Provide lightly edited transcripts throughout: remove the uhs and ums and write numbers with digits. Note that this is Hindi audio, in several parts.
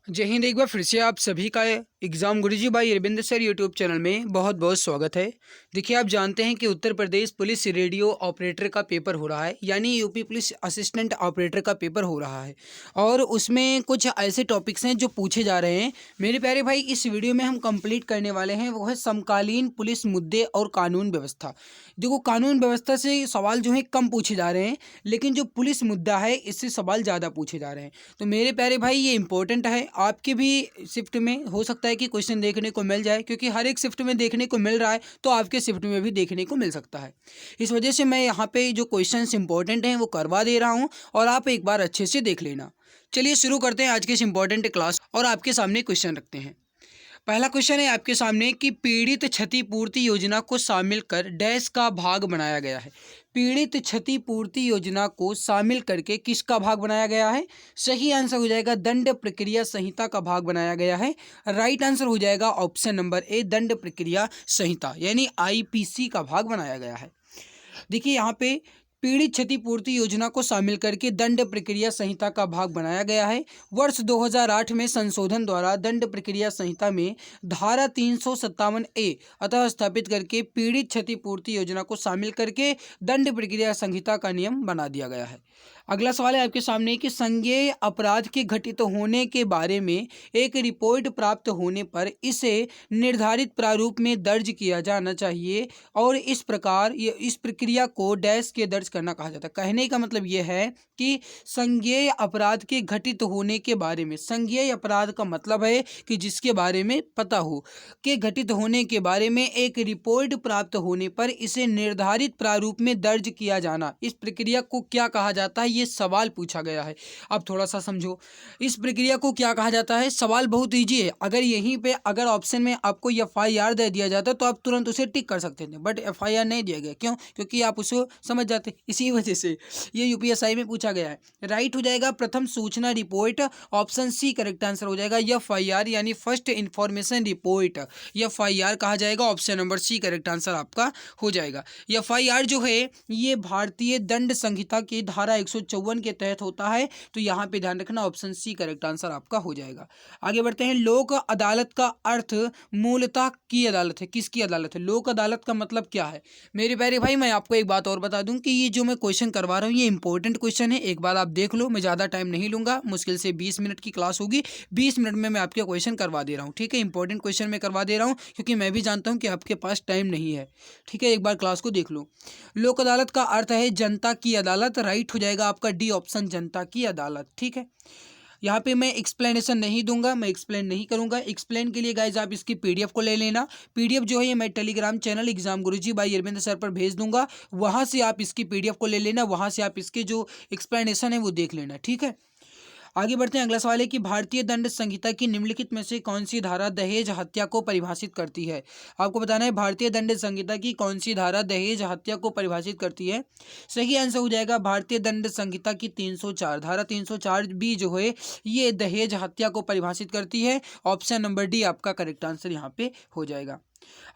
जय हिंद। एक बार फिर से आप सभी का एग्ज़ाम गुरुजी भाई अरविंद सर यूट्यूब चैनल में बहुत बहुत स्वागत है। देखिए, आप जानते हैं कि Uttar Pradesh police radio operator का पेपर हो रहा है, यानी यूपी पुलिस असिस्टेंट ऑपरेटर का पेपर हो रहा है और उसमें कुछ ऐसे टॉपिक्स हैं जो पूछे जा रहे हैं। मेरे प्यारे भाई, इस वीडियो में हम कंप्लीट करने वाले हैं, वो है समकालीन पुलिस मुद्दे और कानून व्यवस्था। देखो, कानून व्यवस्था से सवाल जो है कम पूछे जा रहे हैं, लेकिन जो पुलिस मुद्दा है इससे सवाल ज़्यादा पूछे जा रहे हैं। तो मेरे प्यारे भाई, ये इंपॉर्टेंट है। आपके भी शिफ्ट में हो सकता है कि क्वेश्चन देखने को मिल जाए, क्योंकि हर एक शिफ्ट में देखने को मिल रहा है, तो आपके शिफ्ट में भी देखने को मिल सकता है। इस वजह से मैं यहाँ पे जो क्वेश्चंस इंपॉर्टेंट हैं वो करवा दे रहा हूँ और आप एक बार अच्छे से देख लेना। चलिए शुरू करते हैं आज के इस इंपॉर्टेंट क्लास और आपके सामने क्वेश्चन रखते हैं। पहला क्वेश्चन है आपके सामने कि पीड़ित क्षतिपूर्ति योजना को शामिल कर डैश का भाग बनाया गया है। पीड़ित क्षतिपूर्ति योजना को शामिल करके किसका भाग बनाया गया है? सही आंसर हो जाएगा दंड प्रक्रिया संहिता का भाग बनाया गया है। राइट आंसर हो जाएगा ऑप्शन नंबर ए, दंड प्रक्रिया संहिता यानी आईपीसी का भाग बनाया गया है। देखिए, यहाँ पे पीड़ित क्षतिपूर्ति योजना को शामिल करके दंड प्रक्रिया संहिता का भाग बनाया गया है। वर्ष 2008 में संशोधन द्वारा दंड प्रक्रिया संहिता में धारा 357 ए अतः स्थापित करके पीड़ित क्षतिपूर्ति योजना को शामिल करके दंड प्रक्रिया संहिता का नियम बना दिया गया है। अगला सवाल है आपके सामने कि संज्ञेय अपराध के घटित होने के बारे में एक रिपोर्ट प्राप्त होने पर इसे निर्धारित प्रारूप में दर्ज किया जाना चाहिए और इस प्रकार इस प्रक्रिया को डैश के दर्ज करना कहा जाता है। कहने का मतलब यह है कि संज्ञेय अपराध के घटित होने के बारे में, संज्ञेय अपराध का मतलब है कि जिसके बारे में पता हो, के घटित होने के बारे में एक रिपोर्ट प्राप्त होने पर इसे निर्धारित प्रारूप में दर्ज किया जाना, इस प्रक्रिया को क्या कहा जाता है? ये सवाल पूछा गया है। अब थोड़ा सा समझो, इस प्रक्रिया को क्या कहा जाता है। सवाल बहुत ईजी है। अगर यहीं पे अगर ऑप्शन में आपको एफआईआर दे दिया जाता तो आप तुरंत उसे टिक कर सकते थे, बट एफआईआर नहीं दिया गया। क्यों? क्योंकि आप उसको समझ जाते। इसी वजह से ये यूपीएसआई में पूछा गया है। राइट हो जाएगा प्रथम सूचना report, option C correct answer हो जाएगा। एफआईआर यानी फर्स्ट इंफॉर्मेशन रिपोर्ट, एफआईआर कहा जाएगा। Option number C correct answer आपका हो जाएगा। एफआईआर जो है ये भारतीय दंड संहिता की धारा 154 के तहत होता है, तो यहाँ पे ध्यान रखना, ऑप्शन सी करेक्ट आंसर आपका हो जाएगा। आगे बढ़ते हैं। लोक अदालत का अर्थ मूलतः की अदालत है। किसकी अदालत है? लोक अदालत का मतलब क्या है? मेरे प्यारे भाई, मैं आपको एक बात और बता दूं कि ये जो मैं क्वेश्चन करवा रहा हूँ ये इंपॉर्टेंट क्वेश्चन है। एक बार आप देख लो, मैं ज़्यादा टाइम नहीं लूंगा, मुश्किल से 20 मिनट की क्लास होगी। 20 मिनट में मैं आपके क्वेश्चन करवा दे रहा हूँ, ठीक है। इंपॉर्टेंट क्वेश्चन मैं करवा दे रहा हूँ क्योंकि मैं भी जानता हूँ कि आपके पास टाइम नहीं है, ठीक है। एक बार क्लास को देख लो। लोक अदालत का अर्थ है जनता की अदालत। राइट हो जाएगा आपका डी ऑप्शन, जनता की अदालत, ठीक है। यहाँ पे मैं एक्सप्लेनेशन नहीं दूंगा, मैं एक्सप्लेन नहीं करूंगा। एक्सप्लेन के लिए गाइज आप इसकी पीडीएफ को ले लेना। पीडीएफ जो है ये मैं Telegram channel exam Guruji by Arvind sir पर भेज दूंगा, वहां से आप इसकी पीडीएफ को ले लेना, वहां से आप इसके जो एक्सप्लेनेशन है वो देख लेना, ठीक है। आगे बढ़ते हैं। अगला सवाल है कि भारतीय दंड संहिता की निम्नलिखित में से कौन सी धारा दहेज हत्या को परिभाषित करती है? आपको बताना है भारतीय दंड संहिता की कौन सी धारा दहेज हत्या को परिभाषित करती है। सही आंसर हो जाएगा भारतीय दंड संहिता की 304 धारा 304 बी जो है ये दहेज हत्या को परिभाषित करती है। ऑप्शन नंबर डी आपका करेक्ट आंसर यहाँ पे हो जाएगा।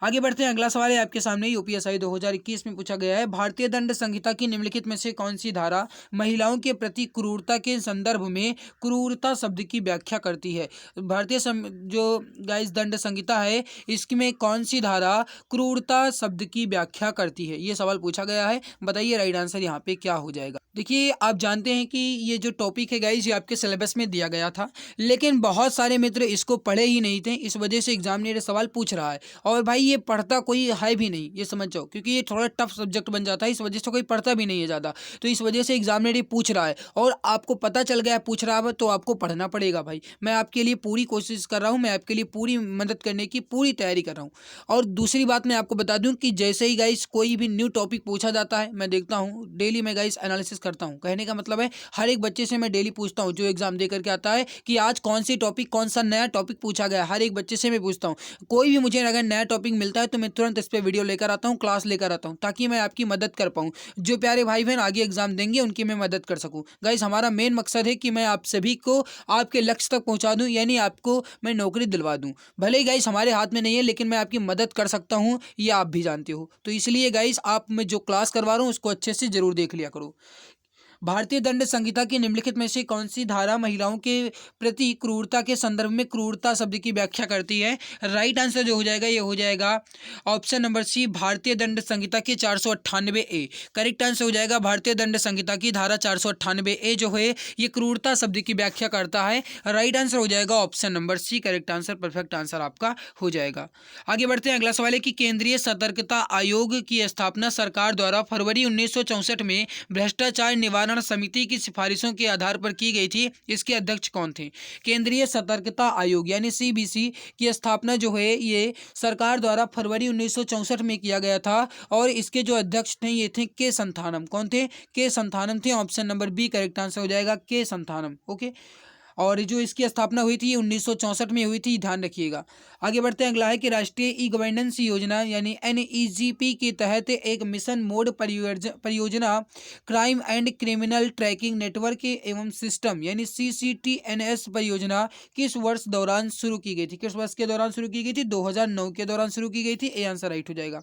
आगे बढ़ते हैं। अगला सवाल है आपके सामने, यूपीएसआई 2021 में पूछा गया है। भारतीय दंड संहिता की निम्नलिखित में से कौन सी धारा महिलाओं के प्रति क्रूरता के संदर्भ में क्रूरता शब्द की व्याख्या करती है? भारतीय जो गाइस दंड संहिता है इसमें कौन सी धारा क्रूरता शब्द की व्याख्या करती है? ये सवाल पूछा गया है। बताइए राइट आंसर यहाँ पे क्या हो जाएगा। देखिए, आप जानते हैं कि ये जो टॉपिक है गाइस ये आपके सिलेबस में दिया गया था, लेकिन बहुत सारे मित्र इसको पढ़े ही नहीं थे, इस वजह से एग्जामिनर सवाल पूछ रहा है। और भाई ये पढ़ता कोई है भी नहीं, ये समझ जाओ, क्योंकि ये थोड़ा टफ सब्जेक्ट बन जाता है, इस वजह से कोई पढ़ता भी नहीं है ज़्यादा। तो इस वजह से एग्जामिनर ये पूछ रहा है और आपको पता चल गया पूछ रहा है, तो आपको पढ़ना पड़ेगा भाई। मैं आपके लिए पूरी कोशिश कर रहा हूँ, मैं आपके लिए पूरी मदद करने की पूरी तैयारी कर रहा हूँ। और दूसरी बात मैं आपको बता दूँ कि जैसे ही गाइस कोई भी न्यू टॉपिक पूछा जाता है, मैं देखता हूँ डेली मैं गाइस एनालिसिस करता हूँ। कहने का मतलब है हर एक बच्चे से मैं डेली पूछता हूँ जो एग्जाम दे करके आता है कि आज कौन सी टॉपिक, कौन सा नया टॉपिक पूछा गया। हर एक बच्चे से मैं पूछता हूँ। कोई भी मुझे अगर नया टॉपिक मिलता है तो मैं तुरंत इस पर वीडियो लेकर आता हूँ, क्लास लेकर आता हूँ, ताकि मैं आपकी मदद कर पाऊँ। जो प्यारे भाई बहन आगे एग्जाम देंगे उनकी मैं मदद कर सकूँ। गाइस हमारा मेन मकसद है कि मैं आप सभी को आपके लक्ष्य तक पहुँचा दूँ, यानी आपको मैं नौकरी दिलवा दूँ। भले ही गाइस हमारे हाथ में नहीं है, लेकिन मैं आपकी मदद कर सकता हूँ, ये आप भी जानते हो। तो इसलिए गाइस आप मैं जो क्लास करवा रहा हूँ उसको अच्छे से जरूर देख लिया करो। भारतीय दंड संहिता की निम्नलिखित में से कौन सी धारा महिलाओं के प्रति क्रूरता के संदर्भ में क्रूरता शब्द की व्याख्या करती है? राइट आंसर जो हो जाएगा ये हो जाएगा ऑप्शन नंबर सी, भारतीय दंड संहिता की 498 ए। करेक्ट आंसर हो जाएगा भारतीय दंड संहिता की धारा 498 ए जो है ये क्रूरता शब्द की व्याख्या करता है। राइट आंसर हो जाएगा option number C, correct answer, perfect answer आपका हो जाएगा। आगे बढ़ते हैं, अगला सवाल है कि केंद्रीय सतर्कता आयोग की स्थापना सरकार द्वारा फरवरी 1964 में भ्रष्टाचार निवारण समिति की सिफारिशों के आधार पर की गई थी। इसके अध्यक्ष कौन थे? केंद्रीय सतर्कता आयोग यानी सीबीसी की स्थापना जो है ये सरकार द्वारा फरवरी 1964 में किया गया था और इसके जो अध्यक्ष थे ये थे के संथानम। कौन थे? के संथानम थे। Option number B correct answer हो जाएगा, के संथानम। ओके, और जो इसकी स्थापना हुई थी 1964 में हुई थी, ध्यान रखिएगा। आगे बढ़ते हैं, अगला है कि राष्ट्रीय ई गवर्नेंस योजना यानी NEGP के तहत एक मिशन मोड परियोजना crime and criminal tracking network एवं सिस्टम यानी CCTNS परियोजना किस वर्ष दौरान शुरू की गई थी? किस वर्ष के दौरान शुरू की गई थी? 2009 के दौरान शुरू की गई थी। ए आंसर राइट हो जाएगा।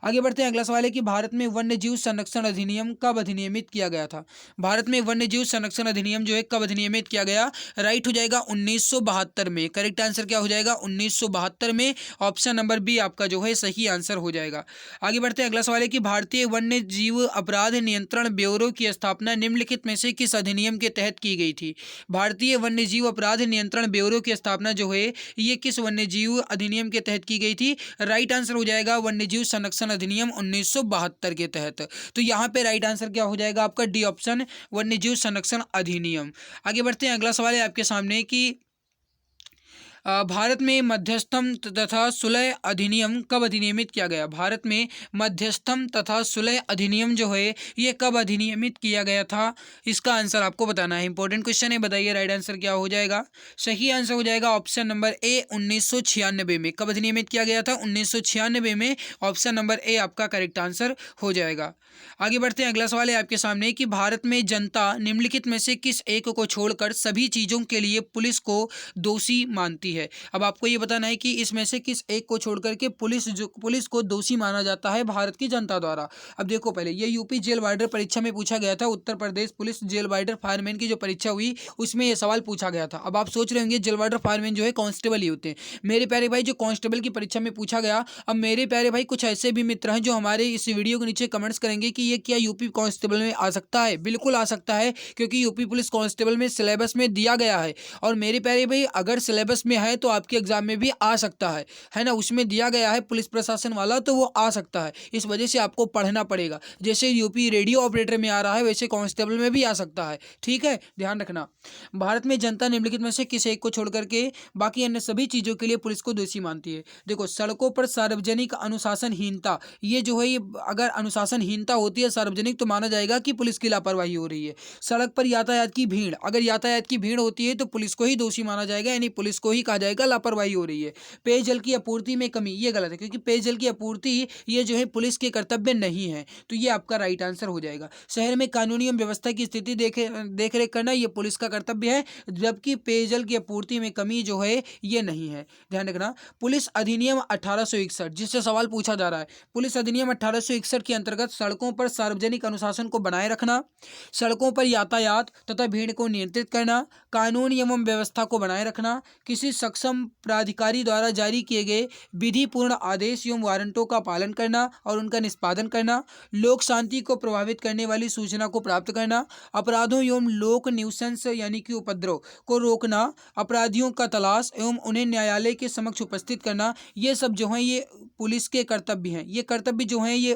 आगे बढ़ते हैं, अगला सवाल है कि भारत में वन्य जीव संरक्षण अधिनियम कब अधिनियमित किया गया था? भारत में वन्य जीव संरक्षण अधिनियम जो है कब अधिनियमित किया गया? राइट हो जाएगा 1972 में। करेक्ट आंसर क्या हो जाएगा? 1972 में। ऑप्शन नंबर बी आपका जो है सही आंसर हो जाएगा। आगे बढ़ते हैं, अगला सवाल है कि भारतीय वन्य जीव अपराध नियंत्रण ब्यूरो की स्थापना निम्नलिखित में से किस अधिनियम के तहत की गई थी? भारतीय वन्य जीव अपराध नियंत्रण ब्यूरो की स्थापना जो है ये किस वन्य जीव अधिनियम के तहत की गई थी? राइट आंसर हो जाएगा वन्य जीव संरक्षण अधिनियम 1972 के तहत। तो यहाँ पे राइट आंसर क्या हो जाएगा आपका? डी ऑप्शन, वन्य जीव संरक्षण अधिनियम। आगे बढ़ते हैं, अगला सवाल है आपके सामने कि भारत में मध्यस्थम तथा सुलह अधिनियम कब अधिनियमित किया गया? भारत में मध्यस्थम तथा सुलह अधिनियम जो है ये कब अधिनियमित किया गया था? इसका आंसर आपको बताना है। इंपॉर्टेंट क्वेश्चन है, बताइए राइट आंसर क्या हो जाएगा? सही आंसर हो जाएगा ऑप्शन नंबर ए 1996 में। कब अधिनियमित किया गया था? 1996 में। ऑप्शन नंबर ए आपका करेक्ट आंसर हो जाएगा। आगे बढ़ते हैं, अगला सवाल है आपके सामने कि भारत में जनता निम्नलिखित में से किस एक को छोड़कर सभी चीजों के लिए पुलिस को दोषी मानती है? अब आपको ये बताना है कि इसमें से किस एक को छोड़कर के पुलिस को दोषी माना जाता है भारत की जनता द्वारा। अब देखो, पहले ये यूपी जेल वार्डर परीक्षा में पूछा गया था। Uttar Pradesh police jail वार्डर fireman की जो परीक्षा हुई उसमें यह सवाल पूछा गया था। अब आप सोच रहे होंगे जेल वार्डर फायरमैन जो है कांस्टेबल ही होते हैं। मेरे प्यारे भाई, जो कांस्टेबल की परीक्षा में पूछा गया, अब मेरे प्यारे भाई कुछ ऐसे भी मित्र हैं जो हमारे इस वीडियो के नीचे कमेंट्स करेंगे कि ये क्या यूपी कांस्टेबल में आ सकता है? बिल्कुल आ सकता है, क्योंकि यूपी पुलिस कांस्टेबल में सिलेबस में दिया गया है। और मेरे प्यारे भाई, अगर सिलेबस में है तो आपके एग्जाम में भी आ सकता है ना? उसमें दिया गया है पुलिस प्रशासन वाला, तो वो आ सकता है। इस वजह से आपको पढ़ना पड़ेगा। जैसे यूपी रेडियो ऑपरेटर में आ रहा है वैसे कांस्टेबल में भी आ सकता है। ठीक है, ध्यान रखना। भारत में जनता निम्नलिखित में से किस एक को छोड़कर के बाकी अन्य सभी चीजों के लिए पुलिस को दोषी मानती है? देखो, सड़कों पर सार्वजनिक अनुशासनहीनता, ये जो है ये अगर अनुशासनहीनता होती है सार्वजनिक, तो माना जाएगा कि पुलिस की लापरवाही हो रही है। सड़क पर यातायात की भीड़, अगर यातायात की भीड़ होती है तो पुलिस को ही दोषी माना जाएगा, यानी पुलिस को ही कहा जाएगा लापरवाही हो रही है। पेयजल की आपूर्ति में कमी, ये गलत है, क्योंकि पेयजल की आपूर्ति ये जो है पुलिस के कर्तव्य नहीं है। तो ये आपका राइट आंसर हो जाएगा। शहर में कानूनी एवं व्यवस्था की स्थिति देख रेख करना ये पुलिस का कर्तव्य है, जबकि पेयजल की आपूर्ति में कमी जो है ये नहीं है। ध्यान रखना। पुलिस अधिनियम 1861 जिससे सवाल पूछा जा रहा है, पुलिस अधिनियम 1861 के अंतर्गत सड़कों पर सार्वजनिक अनुशासन को बनाए रखना, सड़कों पर यातायात तथा भीड़ को नियंत्रित करना, कानून एवं व्यवस्था को बनाए रखना, किसी सक्षम प्राधिकारी द्वारा जारी किए गए विधिपूर्ण आदेश एवं वारंटों का पालन करना और उनका निष्पादन करना, लोक शांति को प्रभावित करने वाली सूचना को प्राप्त करना, अपराधों एवं लोक न्यूसेंस यानी कि उपद्रव को रोकना, अपराधियों का तलाश एवं उन्हें न्यायालय के समक्ष उपस्थित करना, ये सब जो हैं ये पुलिस के कर्तव्य हैं। ये कर्तव्य जो हैं ये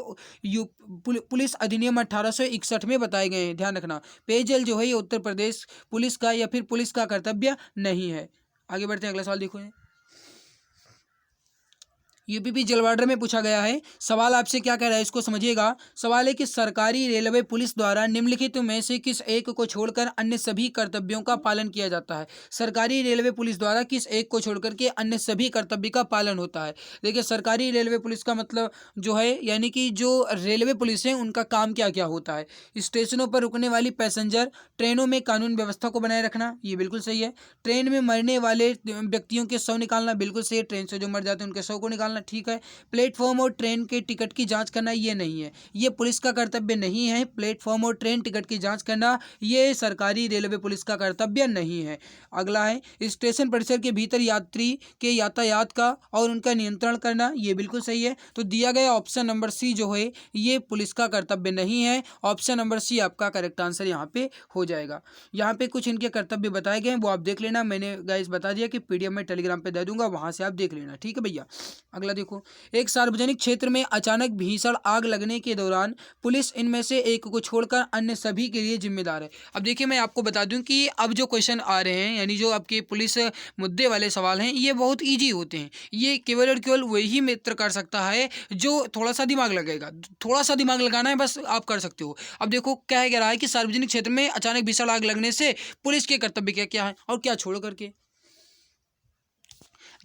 पुलिस अधिनियम 1861 में बताए गए हैं। ध्यान रखना। पेयजल जो है ये उत्तर प्रदेश पुलिस का या फिर पुलिस का कर्तव्य नहीं है। आगे बढ़ते हैं, अगला सवाल देखो। यूपीपी जलवार्डर में पूछा गया है। सवाल आपसे क्या कह रहा है इसको समझिएगा। सवाल है कि सरकारी रेलवे पुलिस द्वारा निम्नलिखित में से किस एक को छोड़कर अन्य सभी कर्तव्यों का पालन किया जाता है? सरकारी रेलवे पुलिस द्वारा किस एक को छोड़कर के अन्य सभी कर्तव्य का पालन होता है? देखिए, सरकारी रेलवे पुलिस का मतलब जो है यानी कि जो रेलवे पुलिस है उनका काम क्या क्या होता है? स्टेशनों पर रुकने वाली पैसेंजर, ट्रेनों में कानून व्यवस्था को बनाए रखना, ये बिल्कुल सही है। ट्रेन में मरने वाले व्यक्तियों के शव निकालना, बिल्कुल सही है। ट्रेन से जो मर जाते हैं उनके शव को निकालना निकालना, ठीक है। प्लेटफॉर्म और ट्रेन के टिकट की जाँच करना ये नहीं है, ये पुलिस का कर्तव्य नहीं है। प्लेटफॉर्म और ट्रेन टिकट की जाँच करना ये सरकारी रेलवे पुलिस का कर्तव्य नहीं है। अगला है स्टेशन परिसर के भीतर यात्री के यातायात का और उनका नियंत्रण करना, ये बिल्कुल सही है। तो दिया गया ऑप्शन नंबर सी जो है ये पुलिस का कर्तव्य नहीं है। ऑप्शन नंबर सी आपका करेक्ट आंसर यहाँ पे हो जाएगा। यहाँ पे कुछ इनके कर्तव्य बताए गए हैं, वो आप देख लेना। मैंने गाइस बता दिया कि पीडीएफ में टेलीग्राम पे दे दूंगा, वहां से आप देख लेना, ठीक है भैया। अगला देखो, एक सार्वजनिक क्षेत्र में अचानक भीषण आग लगने के दौरान पुलिस इनमें से एक को छोड़कर अन्य सभी के लिए जिम्मेदार है। अब देखिए मैं आपको बता दूं कि अब जो क्वेश्चन आ रहे हैं, यानी जो आपके पुलिस मुद्दे वाले सवाल हैं, ये बहुत ईजी होते हैं। ये केवल और केवल वही मित्र कर सकता है जो थोड़ा सा दिमाग लगेगा। थोड़ा सा दिमाग लगाना है बस, आप कर सकते हो। अब देखो क्या कह रहा है कि सार्वजनिक क्षेत्र में अचानक भीषण आग लगने से पुलिस के कर्तव्य क्या क्या है और क्या छोड़ करके।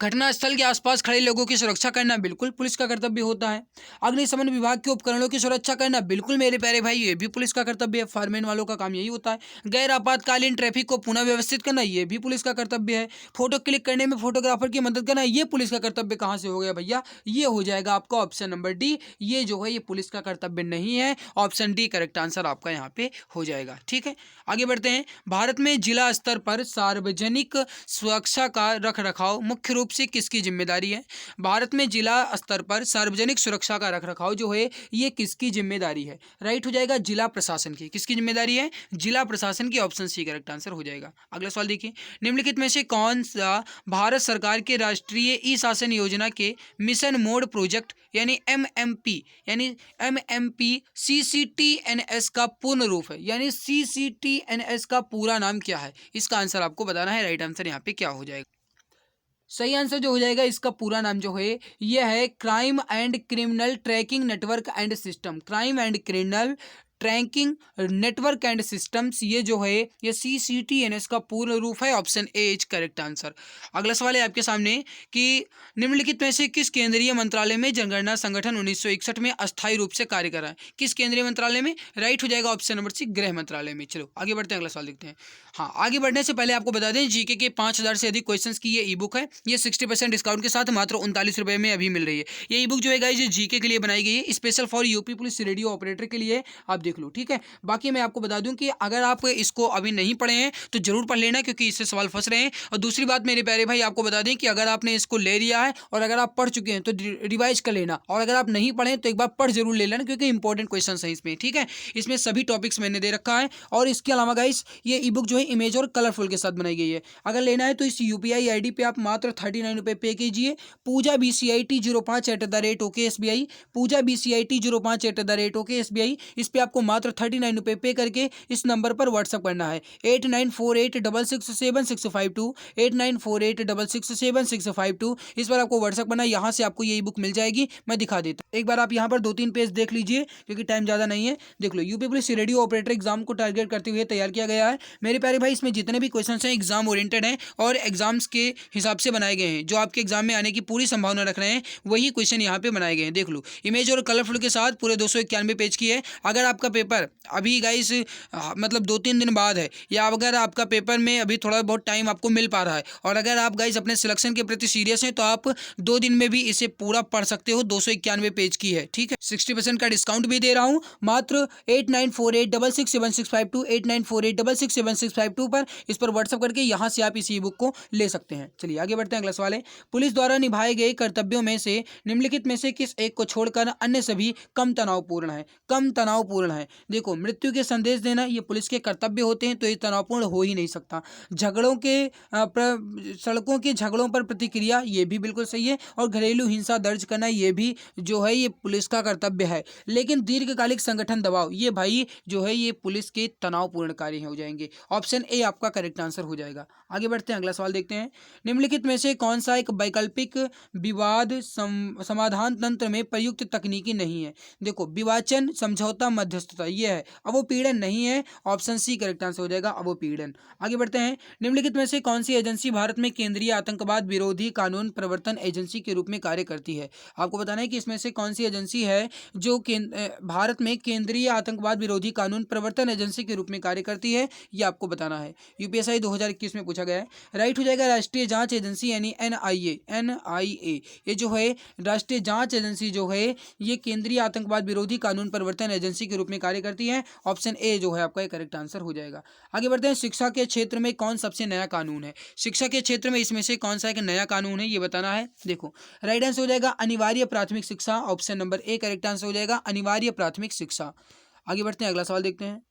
घटनास्थल के आसपास खड़े लोगों की सुरक्षा करना बिल्कुल पुलिस का कर्तव्य होता है। अग्निशमन विभाग के उपकरणों की सुरक्षा करना बिल्कुल मेरे प्यारे भाई ये भी पुलिस का कर्तव्य है। फायरमैन वालों का काम यही होता है। गैर आपातकालीन ट्रैफिक को पुनः व्यवस्थित करना ये भी पुलिस का कर्तव्य है। फोटो क्लिक करने में फोटोग्राफर की मदद करना ये पुलिस का कर्तव्य कहाँ से हो गया भैया, ये हो जाएगा आपका ऑप्शन नंबर डी। ये जो है ये पुलिस का कर्तव्य नहीं है। ऑप्शन डी करेक्ट आंसर आपका यहाँ पे हो जाएगा, ठीक है। आगे बढ़ते हैं। भारत में जिला स्तर पर सार्वजनिक सुरक्षा का रख रखाव मुख्य रूप से किसकी जिम्मेदारी है। भारत में जिला स्तर पर सार्वजनिक सुरक्षा का रख रखाव जो है ये किसकी जिम्मेदारी है। राइट हो जाएगा जिला प्रशासन की। किसकी जिम्मेदारी है, जिला प्रशासन की। ऑप्शन सी करेक्ट आंसर हो जाएगा। अगला सवाल देखिए, निम्नलिखित में से कौन सा भारत सरकार के राष्ट्रीय ई शासन योजना के मिशन मोड प्रोजेक्ट यानी एमएमपी CCTNS का पूर्ण रूप है, यानी CCTNS का पूरा नाम क्या है, इसका आंसर आपको बताना है। राइट आंसर यहाँ पे क्या हो जाएगा। सही आंसर जो हो जाएगा इसका पूरा नाम जो है यह है crime and criminal tracking network and system. Crime and criminal tracking network and systems, ये जो है ये CCTNS का पूर्ण रूप है। Option A is correct answer. अगला सवाल है आपके सामने कि निम्नलिखित में से किस केंद्रीय मंत्रालय में जनगणना संगठन 1961 में अस्थायी रूप से कार्य कर रहा है। किस केंद्रीय मंत्रालय में, राइट हो जाएगा ऑप्शन नंबर सी गृह मंत्रालय में। चलो आगे बढ़ते हैं, अगला सवाल देखते हैं। हाँ, आगे बढ़ने से पहले आपको बता दें जीके के 5000 से अधिक क्वेश्चंस की ये ई बुक है। ये 60% डिस्काउंट के साथ मात्र 39 रुपये में अभी मिल रही है। ये ई बुक जो है गाइस जीके के लिए बनाई गई है, special for UP police radio operator के लिए, आप देख लो, ठीक है। बाकी मैं आपको बता दूं कि अगर आप इसको अभी नहीं पढ़े हैं तो जरूर पढ़ लेना, क्योंकि इससे सवाल फंस रहे हैं। और दूसरी बात मेरे प्यारे भाई आपको बता दें कि अगर आपने इसको ले लिया है और अगर आप पढ़ चुके हैं तो रिवाइज कर लेना, और अगर आप नहीं पढ़े तो एक बार पढ़ जरूर ले लेना, क्योंकि इंपॉर्टेंट क्वेश्चन है इसमें, ठीक है। इसमें सभी टॉपिक्स मैंने दे रखा है। और इसके अलावा गाइस ये ई बुक जो है इमेज और कलरफुल के साथ बनाई गई है। अगर लेना है तो इस UPI ID पे आप मात्र 39 रुपये पे कीजिए। पूजा BCIT05@OKSBI, पूजा BCIT05@OKSBI, इस पे आपको मात्र 39 रुपये पे करके इस नंबर पर व्हाट्सअप करना है 8948667652, 8948667652। इस पर आपको व्हाट्सअप करना है, यहाँ से आपको ये ई बुक मिल जाएगी। मैं दिखा देता हूँ, एक बार आप यहाँ पर 2-3 पेज देख लीजिए, क्योंकि टाइम ज़्यादा नहीं है। देख लो, UP police radio operator exam को टारगेट करते हुए तैयार किया गया है। मेरे प्यारे भाई इसमें जितने भी क्वेश्चन हैं एग्जाम ओरिएंटेड हैं और एग्जाम्स के हिसाब से बनाए गए हैं। जो आपके एग्जाम में आने की पूरी संभावना रख रहे हैं वही क्वेश्चन यहाँ पे बनाए गए हैं। देख लो, इमेज और कलरफुल के साथ पूरे 291 पेज की है। अगर आपका पेपर अभी गाइस मतलब 2-3 दिन बाद है, या अगर आपका पेपर में अभी थोड़ा बहुत टाइम आपको मिल पा रहा है, और अगर आप गाइस अपने सिलेक्शन के प्रति सीरियस हैं, तो आप 2 दिन में भी इसे पूरा पढ़ सकते हो। 291 पेज की है, ठीक है। 60% का डिस्काउंट भी दे रहा हूँ, मात्र 8948667652, 8948667652 पर इस पर व्हाट्सअप करके यहाँ से आप इस ई बुक को ले सकते हैं। चलिए आगे बढ़ते हैं, अगला सवाल है। पुलिस द्वारा निभाए गए कर्तव्यों में से निम्नलिखित में से किस एक को छोड़कर अन्य सभी कम तनावपूर्ण है। कम तनावपूर्ण है, देखो मृत्यु के संदेश देना ये पुलिस के कर्तव्य होते हैं, तो ये तनावपूर्ण हो ही नहीं सकता। झगड़ों के सड़कों के झगड़ों पर प्रतिक्रिया ये भी बिल्कुल सही है, और घरेलू हिंसा दर्ज करना ये भी जो है ये पुलिस का कर्तव्य है। लेकिन दीर्घकालिक संगठन दबाव ये भाई जो है ये पुलिस के तनावपूर्ण कार्य हो जाएंगे। ऑप्शन ए आपका करेक्ट आंसर हो जाएगा। आगे बढ़ते हैं, अगला सवाल देखते हैं। निम्नलिखित में से कौन सा एक वैकल्पिक विवाद समाधान तंत्र में प्रयुक्त तकनीकी नहीं है। देखो, विवाचन, समझौता, मध्यस्थता मध्यस्थता, ये है अवोपीड़न नहीं है, ऑप्शन सी करेक्ट आंसर हो जाएगा अवोपीड़न। आगे बढ़ते हैं, निम्नलिखित में से कौन सी एजेंसी भारत में केंद्रीय आतंकवाद विरोधी कानून प्रवर्तन एजेंसी के रूप में कार्य करती है। आपको बताना है कि इसमें से कौन सी एजेंसी है जो भारत में केंद्रीय आतंकवाद विरोधी कानून प्रवर्तन एजेंसी के रूप में कार्य करती है, ये आपको बताना है। यूपीएसआई 2021 में पूछा गया है। राइट हो जाएगा राष्ट्रीय जांच एजेंसी यानी एनआईए। ये जो है राष्ट्रीय जांच एजेंसी जो है ये केंद्रीय आतंकवाद विरोधी कानून प्रवर्तन एजेंसी के रूप में कार्य करती है। ऑप्शन ए जो है आपका करेक्ट आंसर हो जाएगा। आगे बढ़ते हैं, शिक्षा के क्षेत्र में कौन सबसे नया कानून है। शिक्षा के क्षेत्र में इसमें से कौन सा एक नया कानून है ये बताना है। देखो राइट आंसर हो जाएगा अनिवार्य प्राथमिक शिक्षा, option number A correct answer हो जाएगा अनिवार्य प्राथमिक शिक्षा। आगे बढ़ते हैं, अगला सवाल देखते हैं,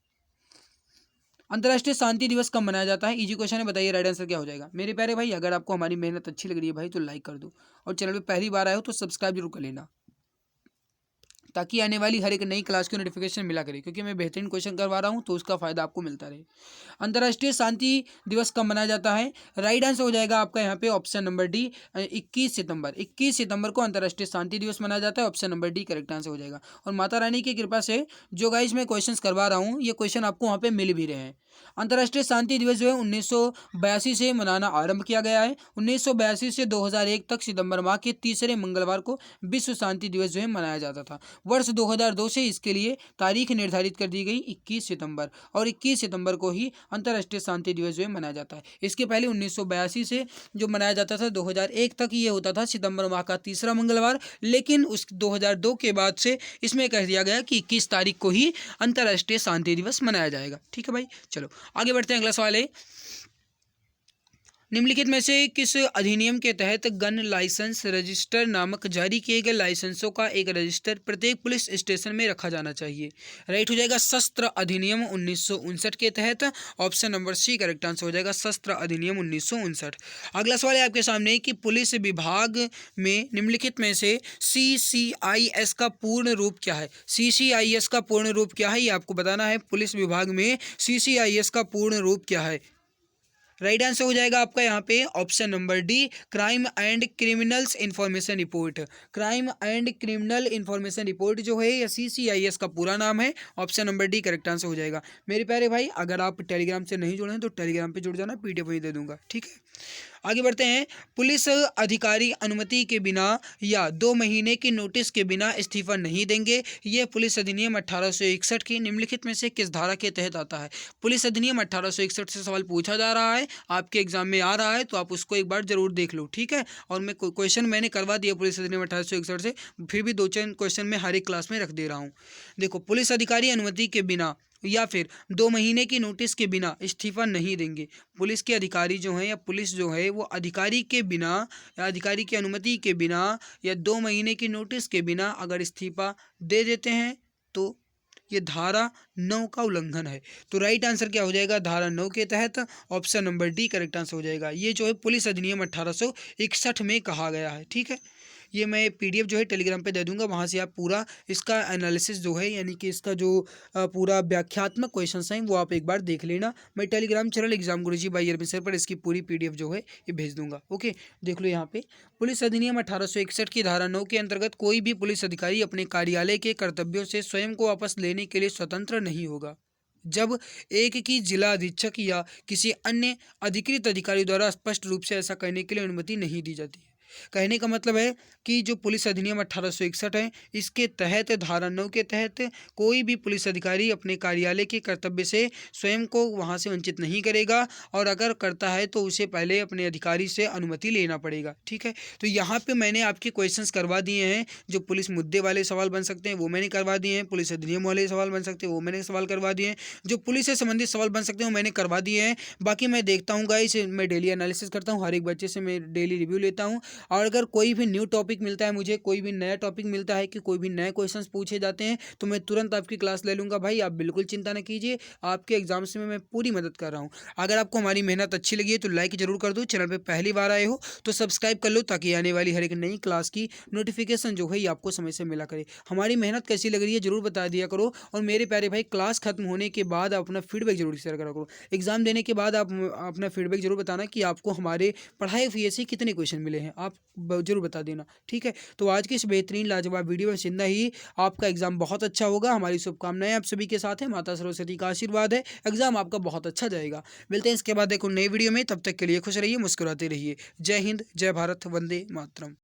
अंतर्राष्ट्रीय शांति दिवस कब मनाया जाता है। इजी क्वेश्चन है, बताइए राइट आंसर क्या हो जाएगा। मेरे प्यारे भाई अगर आपको हमारी मेहनत अच्छी लग रही है भाई तो लाइक कर दो, और चैनल पे पहली बार आए हो तो सब्सक्राइब जरूर कर लेना, ताकि आने वाली हर एक नई क्लास की नोटिफिकेशन मिला करे, क्योंकि मैं बेहतरीन क्वेश्चन करवा रहा हूं तो उसका फायदा आपको मिलता रहे। अंतर्राष्ट्रीय शांति दिवस कब मनाया जाता है। राइट आंसर हो जाएगा आपका यहाँ पे ऑप्शन नंबर डी 21 सितंबर। 21 सितंबर को अंतर्राष्ट्रीय शांति दिवस मनाया जाता है, option number D correct answer हो जाएगा। और माता रानी की कृपा से जो गाइज मैं क्वेश्चन करवा रहा हूँ ये क्वेश्चन आपको वहाँ पे मिल भी रहे हैं। अंतर्राष्ट्रीय शांति दिवस जो है 1982 से मनाना आरंभ किया गया है। 1982 से 2001 तक सितंबर माह के तीसरे मंगलवार को विश्व शांति दिवस जो है मनाया जाता था। वर्ष 2002 से इसके लिए तारीख निर्धारित कर दी गई 21 सितंबर, और 21 सितंबर को ही अंतर्राष्ट्रीय शांति दिवस जो है मनाया जाता है। इसके पहले 1982 से जो मनाया जाता था 2001 तक ये होता था सितंबर माह का तीसरा मंगलवार, लेकिन उस 2002 के बाद से इसमें कह दिया गया कि 21 तारीख को ही अंतर्राष्ट्रीय शांति दिवस मनाया जाएगा। ठीक है भाई, चलो आगे बढ़ते हैं, अगला सवाल है, निम्नलिखित में से किस अधिनियम के तहत गन लाइसेंस रजिस्टर नामक जारी किए गए लाइसेंसों का एक रजिस्टर प्रत्येक पुलिस स्टेशन में रखा जाना चाहिए। राइट हो जाएगा शस्त्र अधिनियम 1959 के तहत, option number C correct answer हो जाएगा शस्त्र अधिनियम 1959। अगला सवाल है आपके सामने कि पुलिस विभाग में निम्नलिखित में से CCIS का पूर्ण रूप क्या है। CCIS का पूर्ण रूप क्या है ये आपको बताना है। पुलिस विभाग में CCIS का पूर्ण रूप क्या है। राइट आंसर हो जाएगा आपका यहाँ पे option number D crime and criminals information report. Crime and criminal information report जो है ये CCIS का पूरा नाम है, option number D correct answer हो जाएगा। मेरे प्यारे भाई अगर आप टेलीग्राम से नहीं जुड़े हैं तो टेलीग्राम पे जुड़ जाना, PDF वहीं दे दूंगा। ठीक है, आगे बढ़ते हैं, पुलिस अधिकारी अनुमति के बिना या 2 महीने की नोटिस के बिना इस्तीफा नहीं देंगे। यह पुलिस अधिनियम 1861 की निम्नलिखित में से किस धारा के तहत आता है। पुलिस अधिनियम 1861 से सवाल पूछा जा रहा है, आपके एग्जाम में आ रहा है, तो आप उसको एक बार जरूर देख लो। ठीक है, और मैं क्वेश्चन मैंने करवा दिया पुलिस अधिनियम 1861 से, फिर भी 2-4 क्वेश्चन मैं हर एक क्लास में रख दे रहा हूँ। देखो, पुलिस अधिकारी अनुमति के बिना या फिर 2 महीने की नोटिस के बिना इस्तीफा नहीं देंगे। पुलिस के अधिकारी जो हैं या पुलिस जो है वो अधिकारी के बिना या अधिकारी की अनुमति के बिना या 2 महीने की नोटिस के बिना अगर इस्तीफा दे देते हैं तो ये धारा 9 का उल्लंघन है। तो राइट आंसर क्या हो जाएगा, धारा 9 के तहत option number D correct answer हो जाएगा। ये जो है पुलिस अधिनियम 1861 में कहा गया है। ठीक है, ये मैं PDF जो है टेलीग्राम पे दे दूंगा, वहाँ से आप पूरा इसका एनालिसिस जो है यानी कि इसका जो पूरा व्याख्यात्मक क्वेश्चंस हैं वो आप एक बार देख लेना। मैं Telegram channel exam Guruji by Arvind sir पर इसकी पूरी PDF जो है ये भेज दूंगा। ओके, देख लो यहाँ पे पुलिस अधिनियम 1861 की धारा 9 के अंतर्गत कोई भी पुलिस अधिकारी अपने कार्यालय के कर्तव्यों से स्वयं को वापस लेने के लिए स्वतंत्र नहीं होगा जब एक की जिला अधीक्षक या किसी अन्य अधिकृत अधिकारी द्वारा स्पष्ट रूप से ऐसा करने के लिए अनुमति नहीं दी जाती है। कहने का मतलब है कि जो पुलिस अधिनियम 1861 है इसके तहत धारा 9 के तहत कोई भी पुलिस अधिकारी अपने कार्यालय के कर्तव्य से स्वयं को वहां से वंचित नहीं करेगा, और अगर करता है तो उसे पहले अपने अधिकारी से अनुमति लेना पड़ेगा। ठीक है, तो यहाँ पे मैंने आपके क्वेश्चंस करवा दिए हैं। जो पुलिस मुद्दे वाले सवाल बन सकते हैं वो मैंने करवा दिए हैं, पुलिस अधिनियम वाले सवाल बन सकते हैं वो मैंने सवाल करवा दिए हैं, जो पुलिस से संबंधित सवाल बन सकते हैं वो मैंने करवा दिए हैं। बाकी मैं देखता हूँ गाइस, मैं डेली एनालिसिस करता हूँ, हर एक बच्चे से मैं डेली रिव्यू लेता हूँ, और अगर कोई भी न्यू टॉपिक मिलता है, मुझे कोई भी नया टॉपिक मिलता है कि कोई भी नए क्वेश्चंस पूछे जाते हैं तो मैं तुरंत आपकी क्लास ले लूँगा। भाई आप बिल्कुल चिंता न कीजिए, आपके एग्जाम्स में मैं पूरी मदद कर रहा हूँ। अगर आपको हमारी मेहनत अच्छी लगी है तो लाइक जरूर कर दो, चैनल पर पहली बार आए हो तो सब्सक्राइब कर लो, ताकि आने वाली हर एक नई क्लास की नोटिफिकेशन जो है ये आपको समय से मिला करे। हमारी मेहनत कैसी लग रही है जरूर बता दिया करो, और मेरे प्यारे भाई क्लास खत्म होने के बाद आप अपना फीडबैक जरूर शेयर करा करो। एग्जाम देने के बाद आप अपना फीडबैक जरूर बताना कि आपको हमारे पढ़ाई हुए से कितने क्वेश्चन मिले हैं। आप आप ज़रूर बता देना, ठीक है। तो आज की इस बेहतरीन लाजवाब वीडियो में बस इतना ही। आपका एग्ज़ाम बहुत अच्छा होगा, हमारी शुभकामनाएं आप सभी के साथ हैं, माता सरस्वती का आशीर्वाद है, एग्ज़ाम आपका बहुत अच्छा जाएगा। मिलते हैं इसके बाद एक और नई वीडियो में, तब तक के लिए खुश रहिए, मुस्कुराते रहिए। जय हिंद, जय भारत, वंदे मातरम।